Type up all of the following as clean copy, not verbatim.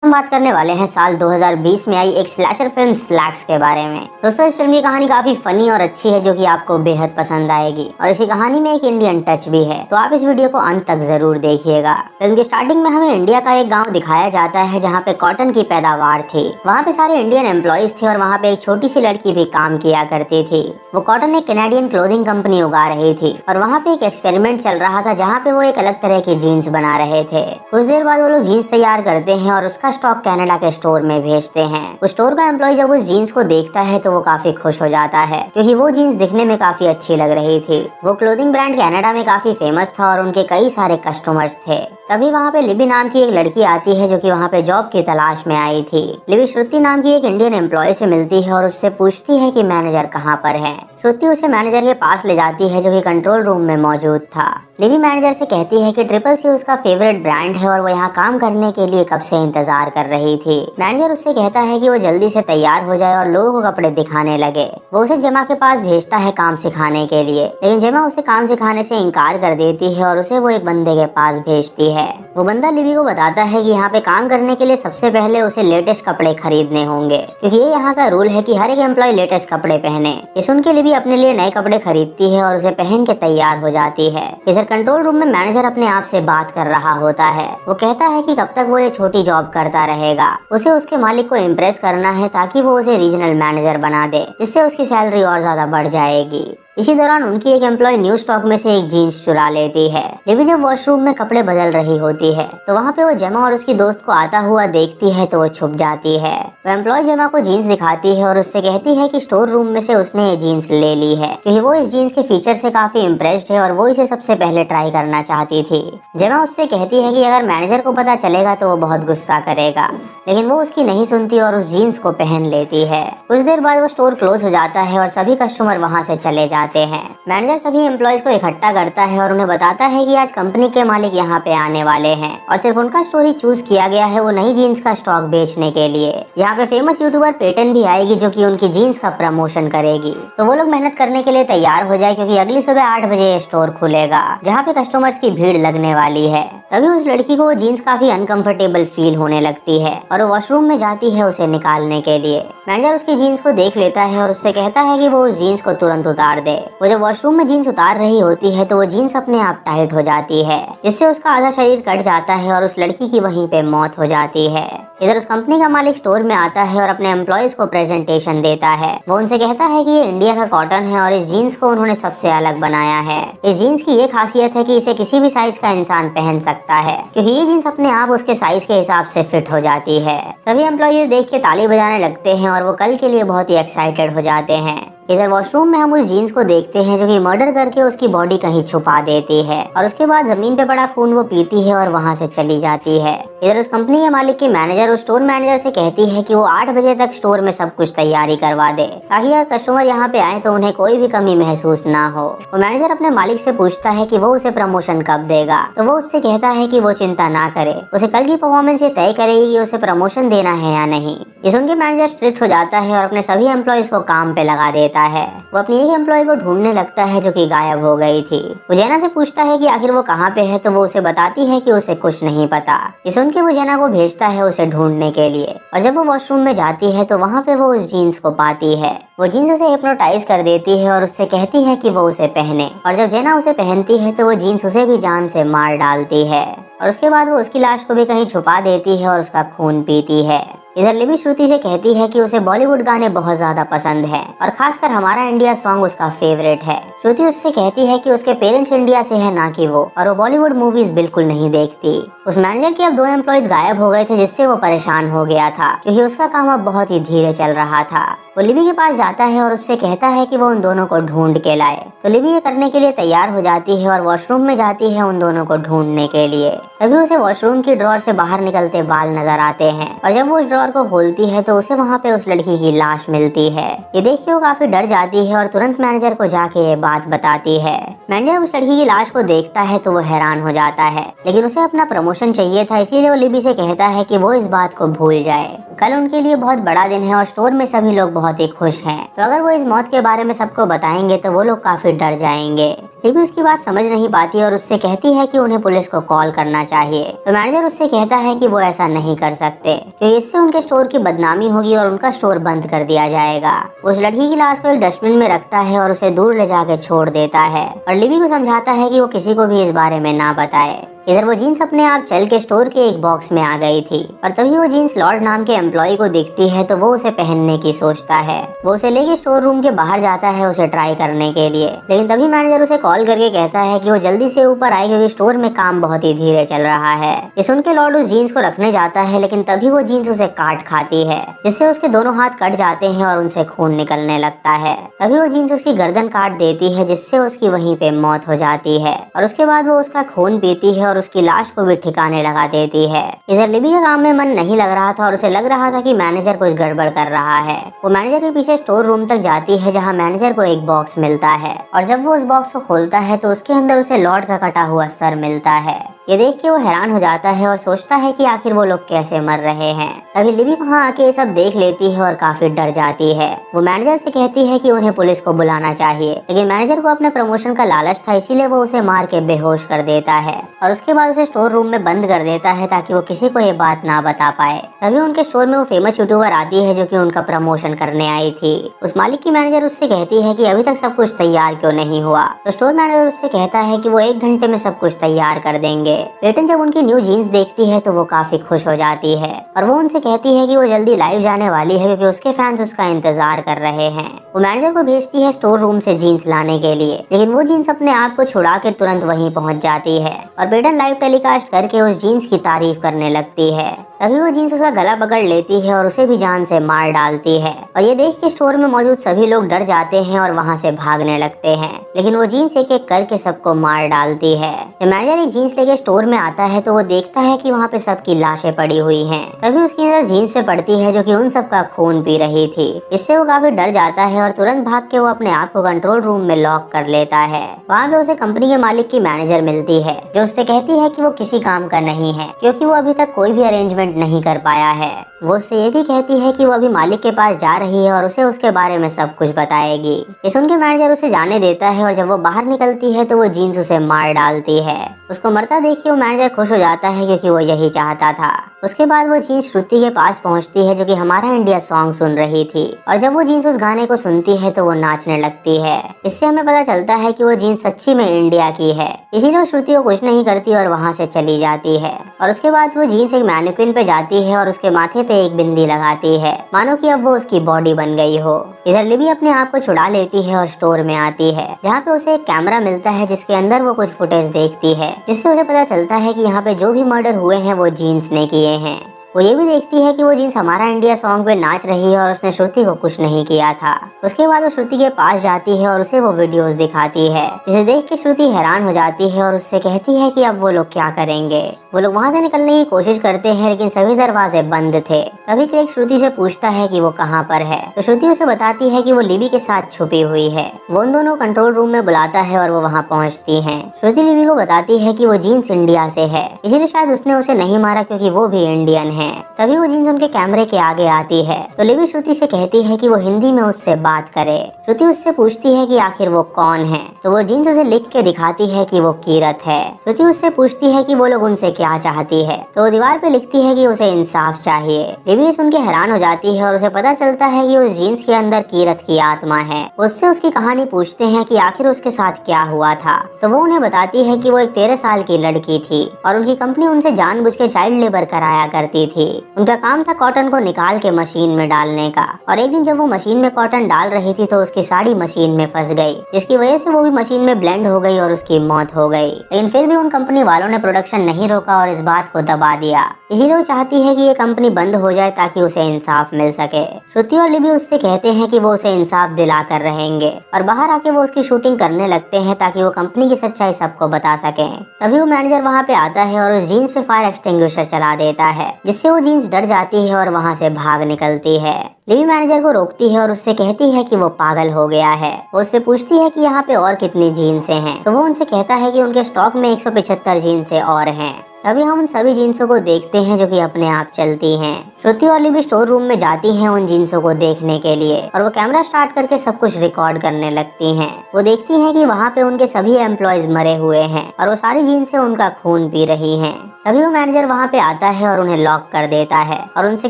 हम बात करने वाले हैं साल 2020 में आई एक स्लैशर फिल्म स्लैक्स के बारे में। दोस्तों, इस फिल्म की कहानी काफी फनी और अच्छी है जो कि आपको बेहद पसंद आएगी और इसी कहानी में एक इंडियन टच भी है, तो आप इस वीडियो को अंत तक जरूर देखिएगा। फिल्म की स्टार्टिंग में हमें इंडिया का एक गांव दिखाया जाता है जहां पे कॉटन की पैदावार थी। वहां पे सारे इंडियन एम्प्लॉइज थे और वहां पे एक छोटी सी लड़की भी काम किया करती थी। वो कॉटन एक कैनेडियन क्लोथिंग कंपनी उगा रही थी और वहाँ पे एक एक्सपेरिमेंट चल रहा था जहाँ पे वो एक अलग तरह की जीन्स बना रहे थे। कुछ देर बाद वो लोग जीन्स तैयार करते हैं और उसका स्टॉक कनाडा के स्टोर में भेजते हैं। उस स्टोर का एम्प्लॉय जब उस जीन्स को देखता है तो वो काफी खुश हो जाता है क्योंकि वो जीन्स दिखने में काफी अच्छी लग रही थी। वो क्लोथिंग ब्रांड कनाडा में काफी फेमस था और उनके कई सारे कस्टमर्स थे। तभी वहाँ पे लिबी नाम की एक लड़की आती है जो कि वहाँ पे जॉब की तलाश में आई थी। लिबी श्रुति नाम की एक इंडियन एम्प्लॉय से मिलती है और उससे पूछती है कि मैनेजर कहाँ पर है। श्रुति उसे मैनेजर के पास ले जाती है जो कि कंट्रोल रूम में मौजूद था। लिबी मैनेजर से कहती है कि ट्रिपल सी उसका फेवरेट ब्रांड है और वो यहाँ काम करने के लिए कब से इंतजार कर रही थी। मैनेजर उससे कहता है कि वो जल्दी से तैयार हो जाए और लोगों को कपड़े दिखाने लगे। वो उसे जेमा के पास भेजता है काम सिखाने के लिए, लेकिन जेमा उसे काम सिखाने से इनकार कर देती है और उसे वो एक बंदे के पास भेजती है। वो बंदा लिबी को बताता है कि यहाँ पे काम करने के लिए सबसे पहले उसे लेटेस्ट कपड़े खरीदने होंगे क्योंकि ये यहाँ का रूल है कि हर एक एम्प्लॉय लेटेस्ट कपड़े पहने। ये सुन के लिबी अपने लिए नए कपड़े खरीदती है और उसे पहन के तैयार हो जाती है। इधर कंट्रोल रूम में मैनेजर अपने आप से बात कर रहा होता है। वो कहता है कि कब तक वो ये छोटी जॉब करता रहेगा। उसे उसके मालिक को इम्प्रेस करना है ताकि वो उसे रीजनल मैनेजर बना दे, जिससे उसकी सैलरी और ज्यादा बढ़ जाएगी। इसी दौरान उनकी एक एम्प्लॉय न्यू स्टॉक में से एक जीन्स चुरा लेती है। लिबी जब वॉशरूम में कपड़े बदल रही होती है तो वहाँ पे वो जेमा और उसकी दोस्त को आता हुआ देखती है तो वो छुप जाती है। वो एम्प्लॉय जेमा को जीन्स दिखाती है और उससे कहती है कि स्टोर रूम में से उसने ये जीन्स ले ली है क्योंकि वो इस जीन्स के फीचर से काफी इम्प्रेस्ड है और वो इसे सबसे पहले ट्राई करना चाहती थी। जेमा उससे कहती है कि अगर मैनेजर को पता चलेगा तो वो बहुत गुस्सा करेगा, लेकिन वो उसकी नहीं सुनती और उस जीन्स को पहन लेती है। कुछ देर बाद वो स्टोर क्लोज हो जाता है और सभी कस्टमर वहाँ से चले जाते हैं। मैनेजर सभी एम्प्लॉयज को इकट्ठा करता है और उन्हें बताता है कि आज कंपनी के मालिक यहाँ पे आने वाले हैं और सिर्फ उनका स्टोर ही चूज किया गया है वो नई जीन्स का स्टॉक बेचने के लिए। यहाँ पे फेमस यूट्यूबर पेटन भी आएगी जो कि उनकी जीन्स का प्रमोशन करेगी, तो वो लोग मेहनत करने के लिए तैयार हो जाए क्योंकि अगली सुबह 8 बजे ये स्टोर खुलेगा जहाँ पे कस्टमर्स की भीड़ लगने वाली है। तभी उस लड़की को वो जीन्स काफी अनकंफर्टेबल फील होने लगती है और वो वॉशरूम में जाती है उसे निकालने के लिए। मैनेजर उसकी जीन्स को देख लेता है और उससे कहता है कि वो उस जीन्स को तुरंत उतार दे। वो जब वॉशरूम में जीन्स उतार रही होती है तो वो जीन्स अपने आप टाइट हो जाती है, जिससे उसका आधा शरीर कट जाता है और उस लड़की की वहीं पे मौत हो जाती है। इधर उस कंपनी का मालिक स्टोर में आता है और अपने एम्प्लॉयज को प्रेजेंटेशन देता है। वो उनसे कहता है कि ये इंडिया का कॉटन है और इस जीन्स को उन्होंने सबसे अलग बनाया है। इस जीन्स की ये खासियत है कि इसे किसी भी साइज का इंसान पहन सकता है क्योंकि ये जीन्स अपने आप उसके साइज के हिसाब से फिट हो जाती है। सभी एम्प्लॉय देख के ताली बजाने लगते हैं और वो कल के लिए बहुत ही एक्साइटेड हो जाते हैं। इधर वॉशरूम में हम उस जीन्स को देखते हैं जो कि मर्डर करके उसकी बॉडी कहीं छुपा देती है और उसके बाद जमीन पे पड़ा खून वो पीती है और वहाँ से चली जाती है। इधर उस कंपनी के मालिक की मैनेजर उस स्टोर मैनेजर से कहती है कि वो 8 बजे तक स्टोर में सब कुछ तैयारी करवा दे ताकि अगर कस्टमर यहाँ पे आए तो उन्हें कोई भी कमी महसूस ना हो। वो मैनेजर अपने मालिक से पूछता है कि वो उसे प्रमोशन कब देगा, तो वो उससे कहता है कि वो चिंता ना करे, उसे कल की परफॉर्मेंस ये तय करेगी कि उसे प्रमोशन देना है या नहीं। ये सुन के मैनेजर स्ट्रिक्ट हो जाता है और अपने सभी एम्प्लॉयज को काम पे लगा देता है। वो अपनी एक एम्प्लॉय को ढूंढने लगता है जो कि गायब हो गई थी। वो जेना से पूछता है कि आखिर वो कहाँ पे है, तो वो उसे बताती है कि उसे कुछ नहीं पता। ये सुन के वो जेना को भेजता है उसे ढूंढने के लिए और जब वो वॉशरूम में जाती है तो वहाँ पे वो उस जीन्स को पाती है। वो जीन्स उसे हिप्नोटाइज कर देती है और उससे कहती है कि वो उसे पहने और जब जेना उसे पहनती है तो वो जीन्स उसे भी जान से मार डालती है और उसके बाद वो उसकी लाश को भी कहीं छुपा देती है और उसका खून पीती है। इधर लिबी श्रुति से कहती है कि उसे बॉलीवुड गाने बहुत ज्यादा पसंद है और खासकर हमारा इंडिया सॉन्ग उसका फेवरेट है। श्रुति उससे कहती है कि उसके पेरेंट्स इंडिया से है ना कि वो, और वो बॉलीवुड मूवीज बिल्कुल नहीं देखती। उस मैनेजर के अब 2 एम्प्लॉयज गायब हो गए थे जिससे वो परेशान हो गया था क्योंकि उसका काम अब बहुत ही धीरे चल रहा था। वो लिबी के पास जाता है और उससे कहता है कि वो उन दोनों को ढूंढ के लाए, तो लिबी ये करने के लिए तैयार हो जाती है और वॉशरूम में जाती है उन दोनों को ढूंढने के लिए। तभी उसे वॉशरूम की ड्रॉर से बाहर निकलते बाल नजर आते हैं और जब वो उस ड्रॉर को खोलती है तो उसे वहाँ पे उस लड़की की लाश मिलती है। ये देख के वो काफी डर जाती है और तुरंत मैनेजर को जाके ये बात बताती है। मैनेजर उस लड़की की लाश को देखता है तो वो हैरान हो जाता है, लेकिन उसे अपना प्रमोशन चाहिए था, इसीलिए वो लिबी से कहता है कि वो इस बात को भूल जाए। कल उनके लिए बहुत बड़ा दिन है और स्टोर में सभी लोग बहुत ही खुश हैं, तो अगर वो इस मौत के बारे में सबको बताएंगे तो वो लोग काफी डर जाएंगे। लिबी उसकी बात समझ नहीं पाती और उससे कहती है कि उन्हें पुलिस को कॉल करना चाहिए। तो मैनेजर उससे कहता है कि वो ऐसा नहीं कर सकते क्योंकि इससे उनके स्टोर की बदनामी होगी और उनका स्टोर बंद कर दिया जाएगा। वो उस लड़की की लाश को एक डस्टबिन में रखता है और उसे दूर ले जाकर छोड़ देता है और लिबी को समझाता है कि वो किसी को भी इस बारे में ना बताए। इधर वो जीन्स अपने आप चल के स्टोर के एक बॉक्स में आ गई थी और तभी वो जीन्स लॉर्ड नाम के एम्प्लॉय को दिखती है तो वो उसे पहनने की सोचता है। वो उसे लेके स्टोर रूम के बाहर जाता है उसे ट्राई करने के लिए, लेकिन तभी मैनेजर उसे कॉल करके कहता है कि वो जल्दी से ऊपर आए क्योंकि स्टोर में काम बहुत ही धीरे चल रहा है। ये सुन के लॉर्ड उस जीन्स को रखने जाता है, लेकिन तभी वो जीन्स उसे काट खाती है जिससे उसके दोनों हाथ कट जाते हैं और उनसे खून निकलने लगता है। तभी वो जीन्स उसकी गर्दन काट देती है जिससे उसकी वहीं पे मौत हो जाती है और उसके बाद वो उसका खून पीती है और उसकी लाश को भी ठिकाने लगा देती है। इधर लिबी का काम में मन नहीं लग रहा था और उसे लग रहा था कि मैनेजर कुछ गड़बड़ कर रहा है। वो मैनेजर के पीछे स्टोर रूम तक जाती है जहां मैनेजर को एक बॉक्स मिलता है और जब वो उस बॉक्स को खोलता है तो उसके अंदर उसे लॉर्ड का कटा हुआ सर मिलता है। ये देख के वो हैरान हो जाता है और सोचता है कि आखिर वो लोग कैसे मर रहे हैं। तभी लिबी वहाँ आके ये सब देख लेती है और काफी डर जाती है। वो मैनेजर से कहती है कि उन्हें पुलिस को बुलाना चाहिए, लेकिन मैनेजर को अपने प्रमोशन का लालच था इसीलिए वो उसे मार के बेहोश कर देता है और उसके बाद उसे स्टोर रूम में बंद कर देता है ताकि वो किसी को ये बात ना बता पाए। तभी उनके स्टोर में वो फेमस यूट्यूबर आती है जो कि उनका प्रमोशन करने आई थी। उस मालिक की मैनेजर उससे कहती है कि अभी तक सब कुछ तैयार क्यों नहीं हुआ। तो स्टोर मैनेजर उससे कहता है कि वो 1 घंटे में सब कुछ तैयार कर देंगे। पेटन जब उनकी न्यू जीन्स देखती है तो वो काफी खुश हो जाती है और वो उनसे कहती है कि वो जल्दी लाइव जाने वाली है क्योंकि उसके फैंस उसका इंतजार कर रहे हैं। वो मैनेजर को भेजती है स्टोर रूम से जीन्स लाने के लिए, लेकिन वो जीन्स अपने आप को छुड़ा के तुरंत वहीं पहुंच जाती है और पेटन लाइव टेलीकास्ट करके उस जीन्स की तारीफ करने लगती है। तभी वो जीन्स उसका गला पकड़ लेती है और उसे भी जान से मार डालती है और ये देख के स्टोर में मौजूद सभी लोग डर जाते हैं और वहाँ से भागने लगते हैं, लेकिन वो जीन्स एक एक करके सबको मार डालती है। जब मैनेजर एक जीन्स लेके स्टोर में आता है तो वो देखता है कि वहाँ पे सबकी लाशें पड़ी हुई हैं। तभी उसकी नजर जीन्स पे पड़ती है जो कि उन सबका खून पी रही थी। इससे वो काफी डर जाता है और तुरंत भाग के वो अपने आप को कंट्रोल रूम में लॉक कर लेता है। वहाँ पे उसे कंपनी के मालिक की मैनेजर मिलती है जो उससे कहती है कि वो किसी काम का नहीं है क्योंकि वो अभी तक कोई भी अरेंजमेंट नहीं कर पाया है। वो उससे ये भी कहती है कि वो अभी मालिक के पास जा रही है और उसे उसके बारे में सब कुछ बताएगी। ये सुन के मैनेजर उसे जाने देता है और जब वो बाहर निकलती है तो वो जीन्स उसे मार डालती है। उसको मरता देख के वो मैनेजर खुश हो जाता है क्योंकि वो यही चाहता था। उसके बाद वो जीन्स श्रुति के पास पहुंचती है जो कि हमारा इंडिया सॉन्ग सुन रही थी और जब वो जीन्स उस गाने को सुनती है तो वो नाचने लगती है। इससे हमें पता चलता है कि वो जीन्स सच्ची में इंडिया की है, इसीलिए वो श्रुति को कुछ नहीं करती और वहाँ से चली जाती है। और उसके बाद वो जीन्स एक मैनिक्विन पे जाती है और उसके माथे पे एक बिंदी लगाती है मानो कि अब वो उसकी बॉडी बन गई हो। इधर लिबी अपने आप को छुड़ा लेती है और स्टोर में आती है जहाँ पे उसे एक कैमरा मिलता है जिसके अंदर वो कुछ फुटेज देखती है जिससे उसे पता चलता है कि यहाँ पे जो भी मर्डर हुए हैं वो जीन्स ने किए हैं। वो ये भी देखती है कि वो जीन्स हमारा इंडिया सॉन्ग पे नाच रही है और उसने श्रुति को कुछ नहीं किया था। उसके बाद वो श्रुति के पास जाती है और उसे वो वीडियोस दिखाती है जिसे देख के श्रुति हैरान हो जाती है और उससे कहती है कि अब वो लोग क्या करेंगे। वो लोग वहाँ से निकलने की कोशिश करते हैं लेकिन सभी दरवाजे बंद थे। तभी क्रेग श्रुति से पूछता है कि वो कहाँ पर है तो श्रुति उसे बताती है कि वो लिबी के साथ छुपी हुई है। वो उन दोनों कंट्रोल रूम में बुलाता है और वो वहाँ पहुँचती है। श्रुति लिबी को बताती है कि वो जीन्स इंडिया से है, इसीलिए शायद उसने उसे नहीं मारा क्योंकि वो भी इंडियन है। तभी वो जीन्स उनके कैमरे के आगे आती है तो लिबी श्रुति से कहती है कि वो हिंदी में उससे बात करे। श्रुति उससे पूछती है कि आखिर वो कौन है तो वो जीन्स उसे लिख के दिखाती है कि वो कीरत है। श्रुति उससे पूछती है कि वो लोग उनसे क्या चाहती है तो वो दीवार पे लिखती है कि उसे इंसाफ चाहिए। लिबी सुन के हैरान हो जाती है और उसे पता चलता है कि उस जीन्स के अंदर कीरत की आत्मा है। उससे उसकी कहानी पूछते हैं कि आखिर उसके साथ क्या हुआ था तो वो उन्हें बताती है कि वो एक 13 साल की लड़की थी और उनकी कंपनी उनसे जानबूझ के चाइल्ड लेबर कराया करती थी। उनका काम था कॉटन को निकाल के मशीन में डालने का और एक दिन जब वो मशीन में कॉटन डाल रही थी तो उसकी साड़ी मशीन में फंस गई जिसकी वजह से वो भी मशीन में ब्लेंड हो गई और उसकी मौत हो गई। लेकिन फिर भी उन कंपनी वालों ने प्रोडक्शन नहीं रोका और इस बात को दबा दिया। इसीलिए वो चाहती है कि ये कंपनी बंद हो जाए ताकि उसे इंसाफ मिल सके। श्रुति और लिबी उससे कहते हैं कि वो उसे इंसाफ दिला कर रहेंगे और बाहर आके वो उसकी शूटिंग करने लगते हैं ताकि वो कंपनी की सच्चाई सबको बता सके। तभी वो मैनेजर वहाँ पे आता है और उस जीन्स पे फायर एक्सटिंग्विशर चला देता है जिससे वो जीन्स डर जाती है और वहाँ से भाग निकलती है। लिबी मैनेजर को रोकती है और उससे कहती है कि वो पागल हो गया है। वो उससे पूछती है कि यहाँ पे और कितनी जीन्सें हैं तो वो उनसे कहता है कि उनके स्टॉक में 175 जीन्सें और हैं। तभी हम उन सभी जींसों को देखते हैं जो कि अपने आप चलती हैं। श्रुति और लिबी स्टोर रूम में जाती हैं उन जींसों को देखने के लिए और वो कैमरा स्टार्ट करके सब कुछ रिकॉर्ड करने लगती हैं। वो देखती हैं कि वहाँ पे उनके सभी एम्प्लॉयज मरे हुए हैं और वो सारी जींसें उनका खून पी रही हैं। तभी वो मैनेजर वहाँ पे आता है और उन्हें लॉक कर देता है और उनसे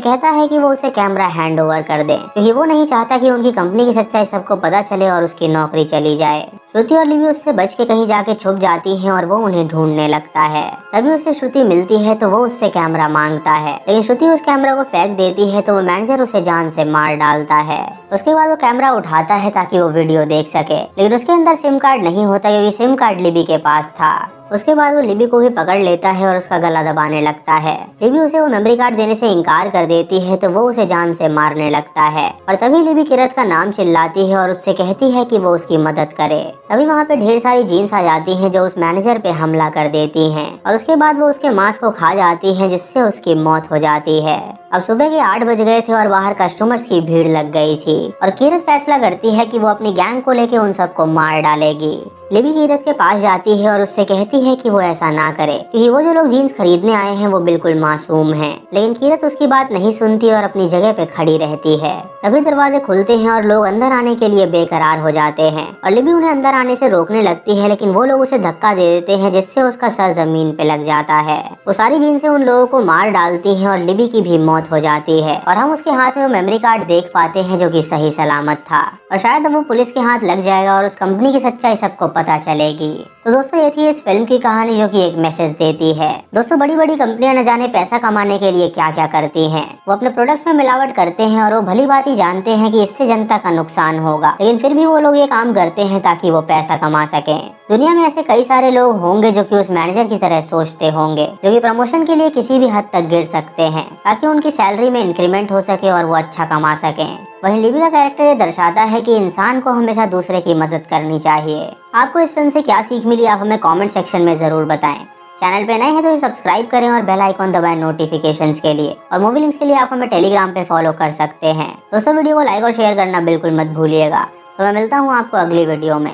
कहता है कि वो उसे कैमरा हैंड ओवर कर दे, क्योंकि वो नहीं चाहता कि उनकी कंपनी की सच्चाई सबको पता चले और उसकी नौकरी चली जाए। श्रुति और लिबी उससे बच के कहीं जाके छुप जाती हैं और वो उन्हें ढूंढने लगता है। तभी उसे श्रुति मिलती है तो वो उससे कैमरा मांगता है, लेकिन श्रुति उस कैमरा को फेंक देती है तो वो मैनेजर उसे जान से मार डालता है। उसके बाद वो कैमरा उठाता है ताकि वो वीडियो देख सके, लेकिन उसके अंदर सिम कार्ड नहीं होता क्योंकि सिम कार्ड लिबी के पास था। उसके बाद वो लिबी को भी पकड़ लेता है और उसका गला दबाने लगता है। लिबी उसे वो मेमोरी कार्ड देने से इनकार कर देती है तो वो उसे जान से मारने लगता है और तभी लिबी किरत का नाम चिल्लाती है और उससे कहती है कि वो उसकी मदद करे। तभी वहाँ पे ढेर सारी जीन्स आ जाती हैं जो उस मैनेजर पे हमला कर देती हैं और उसके बाद वो उसके मांस को खा जाती हैं जिससे उसकी मौत हो जाती है। अब सुबह के 8 बज गए थे और बाहर कस्टमर्स की भीड़ लग गई थी और किरत फैसला करती है कि वो अपनी गैंग को लेके उन सबको मार डालेगी। लिबी किरत के पास जाती है और उससे कहती है कि वो ऐसा ना करे, क्योंकि वो जो लोग जीन्स खरीदने आए हैं वो बिल्कुल मासूम हैं। लेकिन किरत उसकी बात नहीं सुनती और अपनी जगह पे खड़ी रहती है। तभी दरवाजे खुलते हैं और लोग अंदर आने के लिए बेकरार हो जाते हैं और लिबी उन्हें अंदर आने से रोकने लगती है, लेकिन वो लोग उसे धक्का दे देते हैं जिससे उसका सर जमीन पे लग जाता है। वो सारी जीन्सें उन लोगों को मार डालती हैं और लिबी की भी मौत हो जाती है और हम उसके हाथ में वो मेमोरी कार्ड देख पाते हैं जो कि सही सलामत था और शायद अब वो पुलिस के हाथ लग जाएगा और उस कंपनी की सच्चाई सबको पता चलेगी। तो दोस्तों ये थी इस फिल्म की कहानी जो कि एक मैसेज देती है। दोस्तों बड़ी बड़ी कंपनियां न जाने पैसा कमाने के लिए क्या क्या करती हैं। वो अपने प्रोडक्ट्स में मिलावट करते हैं और वो भली बात ही जानते हैं कि इससे जनता का नुकसान होगा, लेकिन फिर भी वो लोग ये काम करते हैं ताकि वो पैसा कमा सकें। दुनिया में ऐसे कई सारे लोग होंगे जो कि उस मैनेजर की तरह सोचते होंगे, जो कि प्रमोशन के लिए किसी भी हद तक गिर सकते हैं ताकि उनकी सैलरी में इंक्रीमेंट हो सके और वो अच्छा कमा सकें। वहीं लिबी का कैरेक्टर ये दर्शाता है कि इंसान को हमेशा दूसरे की मदद करनी चाहिए। आपको इस फिल्म से क्या सीख मिली आप हमें कमेंट सेक्शन में जरूर बताएं। चैनल पे नए हैं तो सब्सक्राइब करें और बेल आइकॉन दबाएं नोटिफिकेशंस के लिए, और मूवी लिंक्स के लिए आप हमें टेलीग्राम पे फॉलो कर सकते हैं। दोस्तों वीडियो को लाइक और शेयर करना बिल्कुल मत भूलिएगा। तो मैं मिलता हूँ आपको अगली वीडियो में।